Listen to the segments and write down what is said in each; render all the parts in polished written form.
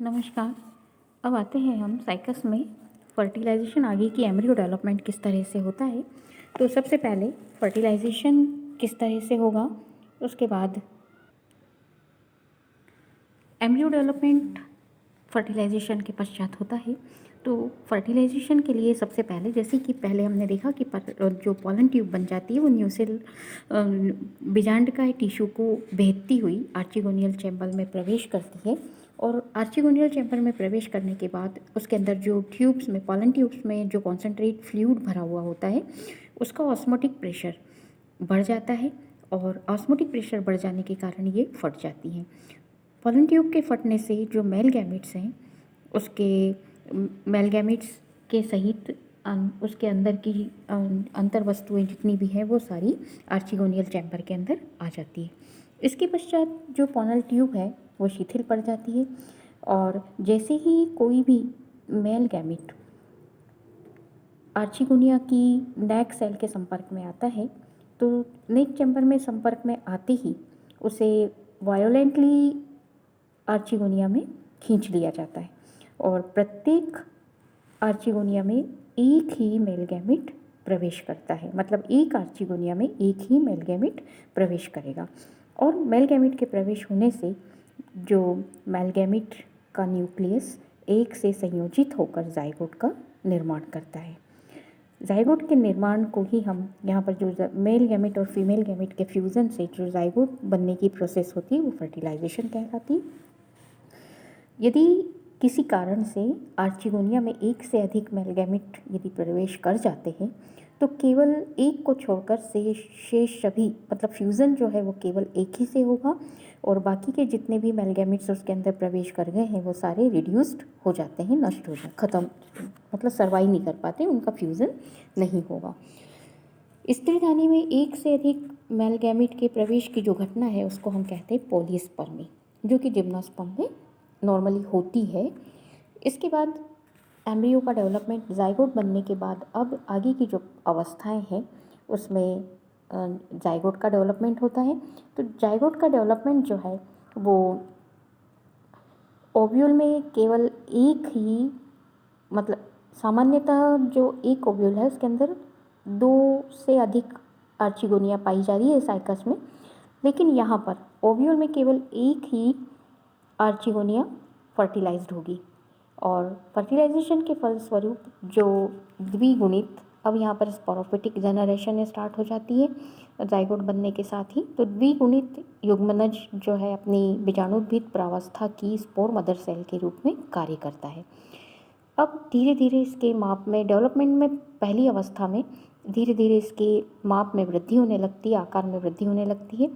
नमस्कार। अब आते हैं हम साइकस में फर्टिलाइजेशन आगे की एम्ब्रियो डेवलपमेंट किस तरह से होता है। तो सबसे पहले फर्टिलाइजेशन किस तरह से होगा, उसके बाद एम्ब्रियो डेवलपमेंट फर्टिलाइजेशन के पश्चात होता है। तो फर्टिलाइजेशन के लिए सबसे पहले, जैसे कि पहले हमने देखा कि जो पॉलन ट्यूब बन जाती है वो न्यूसिल बीजांडकाय टिश्यू को भेदती हुई आर्चिगोनियल चैम्बर में प्रवेश करती है। और आर्चिगोनियल चैम्बर में प्रवेश करने के बाद उसके अंदर जो ट्यूब्स में, पॉलन ट्यूब्स में जो कॉन्सेंट्रेट फ्लूइड भरा हुआ होता है, उसका ऑस्मोटिक प्रेशर बढ़ जाता है और ऑस्मोटिक प्रेशर बढ़ जाने के कारण ये फट जाती हैं। पॉलन ट्यूब के फटने से जो मेल गैमेट्स हैं, उसके मेल गैमेट्स के सहित उसके अंदर की अंतर वस्तुएं जितनी भी हैं वो सारी आर्चिगोनियल चैम्बर के अंदर आ जाती है। इसके पश्चात जो पॉनल ट्यूब है वो शिथिल पड़ जाती है और जैसे ही कोई भी मेल गैमेट आर्चिगोनिया की नेक सेल के संपर्क में आता है तो नेक चैम्बर में संपर्क में आते ही उसे वायोलेंटली आर्चिगोनिया में खींच लिया जाता है और प्रत्येक आर्चिगोनिया में एक ही मेल गैमेट प्रवेश करता है। मतलब एक आर्चिगोनिया में एक ही मेल गैमेट प्रवेश करेगा और मेल गैमेट के प्रवेश होने से जो मेल गैमेट का न्यूक्लियस एक से संयोजित होकर जाइगोट का निर्माण करता है। जाइगोट के निर्माण को ही हम यहाँ पर जो मेल गैमेट और फीमेल गैमेट के फ्यूज़न से जो जाइगोट बनने की प्रोसेस होती है वो फर्टिलाइजेशन कहलाती है। यदि किसी कारण से आर्चिगोनिया में एक से अधिक मेल गैमेट यदि प्रवेश कर जाते हैं तो केवल एक को छोड़कर शेष सभी, मतलब फ्यूज़न जो है वो केवल एक ही से होगा और बाकी के जितने भी मेल गैमेट्स उसके अंदर प्रवेश कर गए हैं वो सारे रिड्यूस्ड हो जाते हैं, नष्ट हो जाते, ख़त्म, मतलब सर्वाइव नहीं कर पाते, उनका फ्यूज़न नहीं होगा। स्त्रीधानी में एक से अधिक मेल गैमेट के प्रवेश की जो घटना है उसको हम कहते हैं पॉलीस्पर्मी, जो कि जिम्नोस्पर्म में नॉर्मली होती है। इसके बाद एम्ब्रियो का डेवलपमेंट जाइगोट बनने के बाद अब आगे की जो अवस्थाएं हैं उसमें जाइगोट का डेवलपमेंट होता है। तो जाइगोट का डेवलपमेंट जो है वो ओव्यूल में केवल एक ही, मतलब सामान्यतः जो एक ओव्यूल है उसके अंदर दो से अधिक आर्चिगोनिया पाई जा रही है साइकस में, लेकिन यहाँ पर ओव्यूल में केवल एक ही आर्चिगोनिया फर्टिलाइज्ड होगी और फर्टिलाइजेशन के फलस्वरूप जो द्विगुणित, अब यहाँ पर स्पोरोफिटिक जनरेशन स्टार्ट हो जाती है जाइगोट बनने के साथ ही। तो द्विगुणित युग्मनज जो है अपनी बीजाणुद्भिद प्रावस्था की स्पोर मदर सेल के रूप में कार्य करता है। अब धीरे धीरे इसके माप में, डेवलपमेंट में पहली अवस्था में धीरे धीरे इसके माप में वृद्धि होने लगती है, आकार में वृद्धि होने लगती है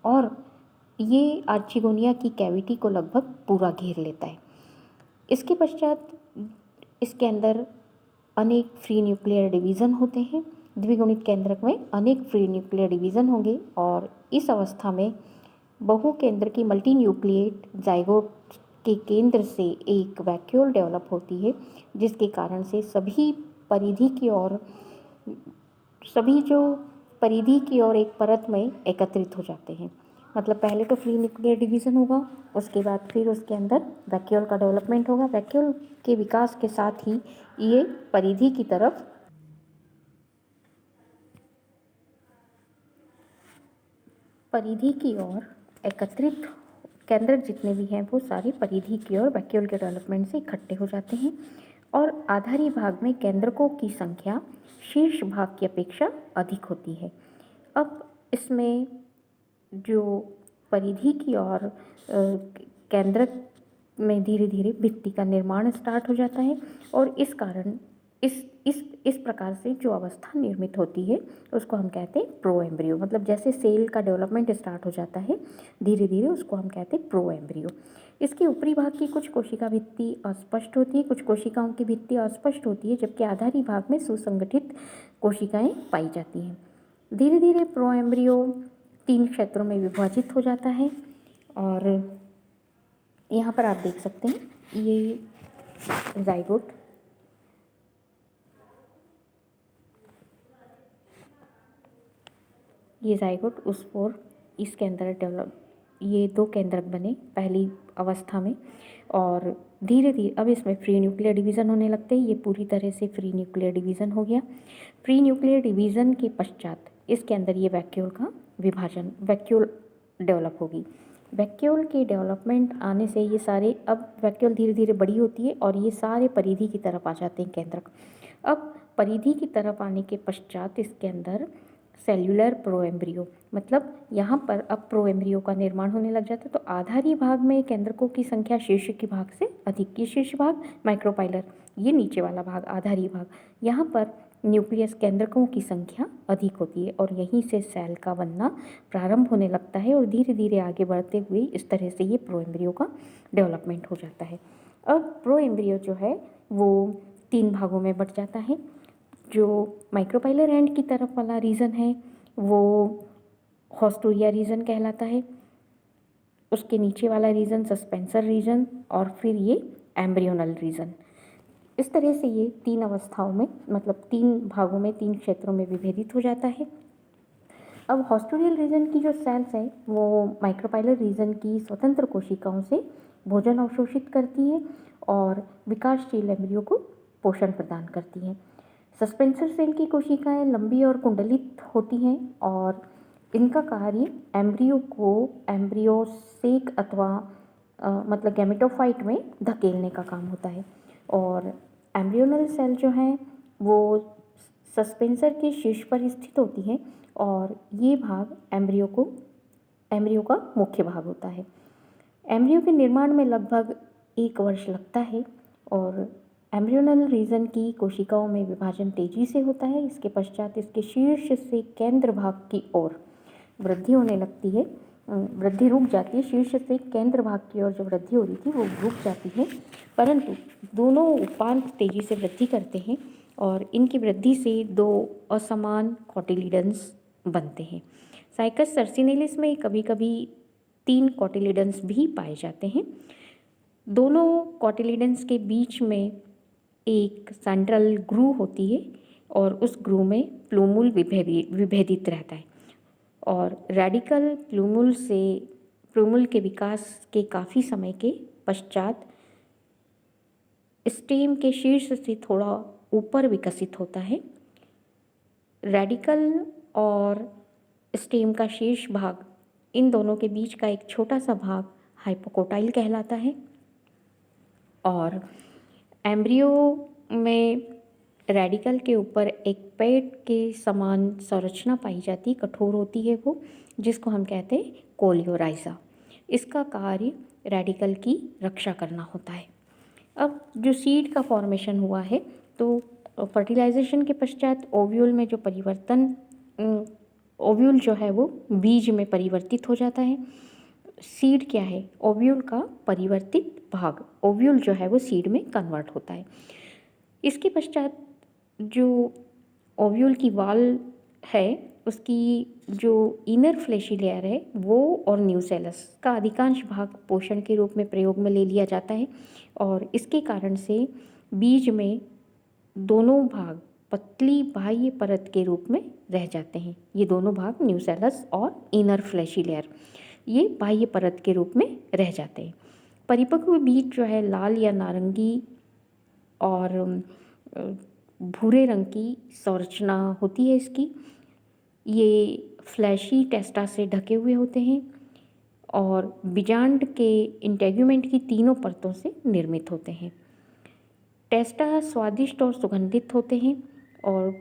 और ये आर्चिगोनिया की कैविटी को लगभग पूरा घेर लेता है। इसके पश्चात इसके अंदर अनेक फ्री न्यूक्लियर डिवीज़न होते हैं। द्विगुणित केंद्रक में अनेक फ्री न्यूक्लियर डिवीज़न होंगे और इस अवस्था में बहु केंद्र की मल्टी न्यूक्लिएट जाइगोट के केंद्र से एक वैक्यूल डेवलप होती है, जिसके कारण से सभी परिधि की ओर एक परत में एकत्रित हो जाते हैं। मतलब पहले तो फ्री न्यूक्लियर डिवीज़न होगा, उसके बाद फिर उसके अंदर वैक्यूल का डेवलपमेंट होगा। वैक्यूल के विकास के साथ ही ये परिधि की तरफ परिधि की ओर एकत्रित केंद्रक जितने भी हैं वो सारे परिधि की ओर वैक्यूल के डेवलपमेंट से इकट्ठे हो जाते हैं और आधारी भाग में केंद्रकों की संख्या शीर्ष भाग की अपेक्षा अधिक होती है। अब इसमें जो परिधि की ओर केंद्रक में धीरे धीरे भित्ति का निर्माण स्टार्ट हो जाता है और इस कारण इस प्रकार से जो अवस्था निर्मित होती है उसको हम कहते हैं प्रो एम्ब्रियो। मतलब जैसे सेल का डेवलपमेंट स्टार्ट हो जाता है धीरे धीरे, उसको हम कहते हैं प्रो एम्ब्रियो। इसके ऊपरी भाग की कुछ कोशिका भित्ति अस्पष्ट होती है, कुछ कोशिकाओं की भित्ति अस्पष्ट होती है, जबकि आधारी भाग में सुसंगठित कोशिकाएं पाई जाती हैं। धीरे धीरे प्रो एम्ब्रियो 3 क्षेत्रों में विभाजित हो जाता है और यहाँ पर आप देख सकते हैं ये जाइगोट, ये जाइगोट उस स्पोर इसके अंदर डेवलप ये 2 केंद्रक बने पहली अवस्था में, और धीरे धीरे अब इसमें फ्री न्यूक्लियर डिवीज़न होने लगते हैं। ये पूरी तरह से फ्री न्यूक्लियर डिवीज़न हो गया। फ्री न्यूक्लियर डिवीज़न के पश्चात इसके अंदर ये वैक्यूल का विभाजन, वैक्यूल डेवलप होगी। वैक्यूल के डेवलपमेंट आने से ये सारे, अब वैक्यूल धीरे धीरे बड़ी होती है और ये सारे परिधि की तरफ आ जाते हैं केंद्रक। अब परिधि की तरफ आने के पश्चात इसके अंदर सेल्यूलर प्रोएम्ब्रियो, मतलब यहाँ पर अब प्रोएम्ब्रियो का निर्माण होने लग जाता है। तो आधारी भाग में केंद्रकों की संख्या शीर्ष के भाग से अधिक। ये शीर्ष भाग माइक्रोपाइलर, ये नीचे वाला भाग आधारी भाग, यहाँ पर न्यूक्लियस केंद्रकों की संख्या अधिक होती है और यहीं से सेल का बनना प्रारंभ होने लगता है और धीरे धीरे आगे बढ़ते हुए इस तरह से ये प्रोएम्ब्रियो का डेवलपमेंट हो जाता है। अब प्रोएम्ब्रियो जो है वो 3 भागों में बट जाता है। जो माइक्रोपाइलर एंड की तरफ वाला रीजन है वो हॉस्टोरिया रीजन कहलाता है, उसके नीचे वाला रीजन सस्पेंसर रीजन, और फिर ये एम्ब्रियोनल रीजन। इस तरह से ये 3 अवस्थाओं में, मतलब 3 भागों में, 3 क्षेत्रों में विभेदित हो जाता है। अब हॉस्टोरियल रीजन की जो सेल्स है वो माइक्रोपाइलर रीजन की स्वतंत्र कोशिकाओं से भोजन अवशोषित करती है और विकासशील एम्ब्रियो को पोषण प्रदान करती हैं। सस्पेंसर सेल की कोशिकाएं लंबी और कुंडलित होती हैं और इनका कार्य एम्ब्रियो को एम्ब्रियोसेक अथवा मतलब गैमेटोफाइट में धकेलने का काम होता है। और एम्ब्रियोनल सेल जो हैं वो सस्पेंसर के शीर्ष पर स्थित होती हैं और ये भाग एम्ब्रियो का मुख्य भाग होता है। एम्ब्रियो के निर्माण में लगभग 1 वर्ष लगता है और एम्ब्रियोनल रीजन की कोशिकाओं में विभाजन तेजी से होता है। इसके पश्चात इसके शीर्ष से केंद्र भाग की ओर वृद्धि होने लगती है, वृद्धि रुक जाती है। शीर्ष से केंद्र भाग की ओर जो वृद्धि हो रही थी वो रुक जाती है, परंतु दोनों उपांत तेजी से वृद्धि करते हैं और इनकी वृद्धि से 2 असमान कॉटिलिडन्स बनते हैं। साइकस सर्सिनेलिस में कभी कभी 3 कॉटिलिडन्स भी पाए जाते हैं। दोनों कॉटिलिडन्स के बीच में एक सेंट्रल ग्रू होती है और उस ग्रू में प्लूमुल विभेदित रहता है और रेडिकल प्लूमुल के विकास के काफ़ी समय के पश्चात स्टेम के शीर्ष से थोड़ा ऊपर विकसित होता है। रेडिकल और स्टेम का शीर्ष भाग, इन दोनों के बीच का एक छोटा सा भाग हाइपोकोटाइल कहलाता है और एम्ब्रियो में रेडिकल के ऊपर एक पेट के समान संरचना पाई जाती, कठोर होती है वो, जिसको हम कहते हैं कोलियोराइजा। इसका कार्य रेडिकल की रक्षा करना होता है। अब जो सीड का फॉर्मेशन हुआ है तो फर्टिलाइजेशन के पश्चात ओव्यूल में जो परिवर्तन, ओव्यूल जो है वो बीज में परिवर्तित हो जाता है। सीड क्या है? ओव्यूल का परिवर्तित भाग। ओव्यूल जो है वो सीड में कन्वर्ट होता है। इसके पश्चात जो ओव्यूल की वाल है उसकी जो इनर फ्लैशी लेयर है वो और न्यूसेलस का अधिकांश भाग पोषण के रूप में प्रयोग में ले लिया जाता है और इसके कारण से बीज में दोनों भाग पतली बाह्य परत के रूप में रह जाते हैं। ये दोनों भाग न्यूसेलस और इनर फ्लैशी लेयर, ये बाह्य परत के रूप में रह जाते हैं। परिपक्व बीज जो है लाल या नारंगी और भूरे रंग की संरचना होती है इसकी। ये फ्लैशी टेस्टा से ढके हुए होते हैं और बीजांड के इंटेग्यूमेंट की 3 परतों से निर्मित होते हैं। टेस्टा स्वादिष्ट और सुगंधित होते हैं और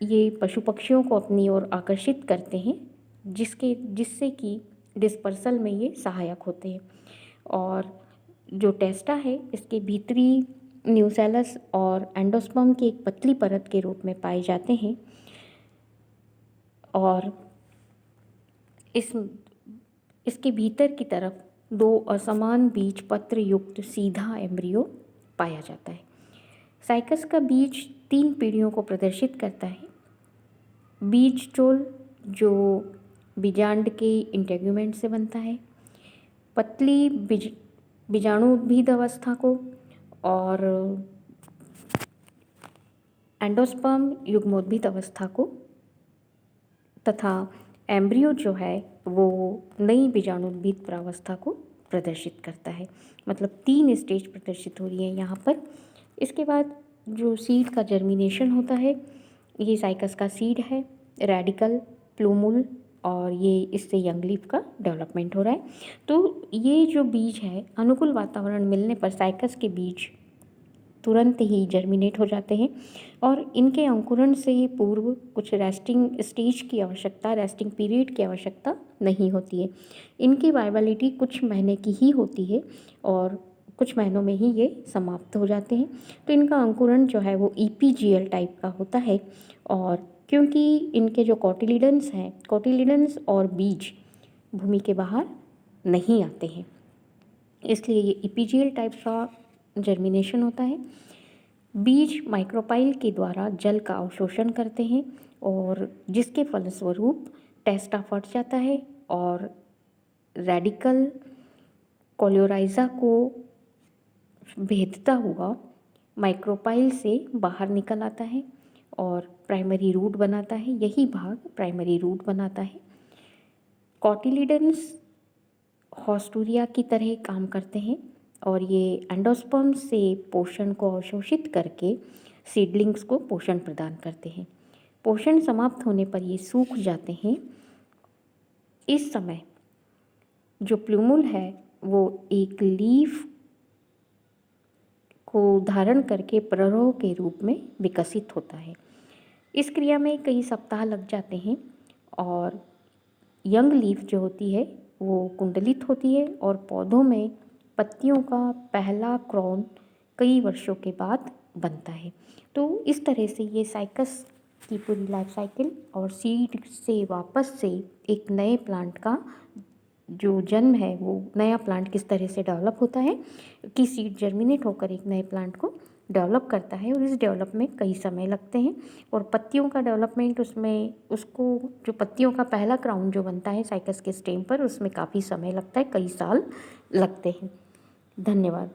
ये पशु पक्षियों को अपनी ओर आकर्षित करते हैं, जिससे कि डिस्पर्सल में ये सहायक होते हैं। और जो टेस्टा है इसके भीतरी न्यूसेलस और एंडोस्पर्म की एक पतली परत के रूप में पाए जाते हैं और इसके भीतर की तरफ 2 असमान बीज पत्र युक्त सीधा एम्ब्रियो पाया जाता है। साइकस का बीज 3 पीढ़ियों को प्रदर्शित करता है। बीज चोल जो बीजांड के इंटेग्यूमेंट से बनता है, पतली बीजाणुउद्भिद अवस्था को और एंडोस्पर्म युग्मोद्भिद अवस्था को तथा एम्ब्रियो जो है वो नई बीजाणुोद्भिद प्रावस्था को प्रदर्शित करता है। मतलब 3 स्टेज प्रदर्शित हो रही है यहाँ पर। इसके बाद जो सीड का जर्मिनेशन होता है, ये साइकस का सीड है, रेडिकल, प्लूमुल और ये इससे यंग लीफ का डेवलपमेंट हो रहा है। तो ये जो बीज है, अनुकूल वातावरण मिलने पर साइकस के बीज तुरंत ही जर्मिनेट हो जाते हैं और इनके अंकुरण से पूर्व कुछ रेस्टिंग स्टेज की आवश्यकता, रेस्टिंग पीरियड की आवश्यकता नहीं होती है। इनकी वाइबिलिटी कुछ महीने की ही होती है और कुछ महीनों में ही ये समाप्त हो जाते हैं। तो इनका अंकुरण जो है वो ईपीजीएल टाइप का होता है और क्योंकि इनके जो कोटिलिडन्स हैं, कोटिलिडन्स और बीज भूमि के बाहर नहीं आते हैं, इसलिए ये ईपीजीएल टाइप का जर्मिनेशन होता है। बीज माइक्रोपाइल के द्वारा जल का अवशोषण करते हैं और जिसके फलस्वरूप टेस्टा फट जाता है और रेडिकल कोलियोराइजा को भेदता हुआ माइक्रोपाइल से बाहर निकल आता है और प्राइमरी रूट बनाता है। यही भाग प्राइमरी रूट बनाता है। कोटिलिडन्स हॉस्टूरिया की तरह काम करते हैं और ये एंडोस्पर्म से पोषण को अवशोषित करके सीडलिंग्स को पोषण प्रदान करते हैं। पोषण समाप्त होने पर ये सूख जाते हैं। इस समय जो प्लूमुल है वो एक लीफ को धारण करके प्ररोह के रूप में विकसित होता है। इस क्रिया में कई सप्ताह लग जाते हैं और यंग लीफ जो होती है वो कुंडलित होती है और पौधों में पत्तियों का पहला क्राउन कई वर्षों के बाद बनता है। तो इस तरह से ये साइकस की पूरी लाइफ साइकिल और सीड से वापस से एक नए प्लांट का जो जन्म है, वो नया प्लांट किस तरह से डेवलप होता है कि सीड जर्मिनेट होकर एक नए प्लांट को डेवलप करता है और इस डेवलप में कई समय लगते हैं। और पत्तियों का डेवलपमेंट, उसमें उसको जो पत्तियों का पहला क्राउन जो बनता है साइकस के स्टेम पर, उसमें काफ़ी समय लगता है, कई साल लगते हैं। धन्यवाद।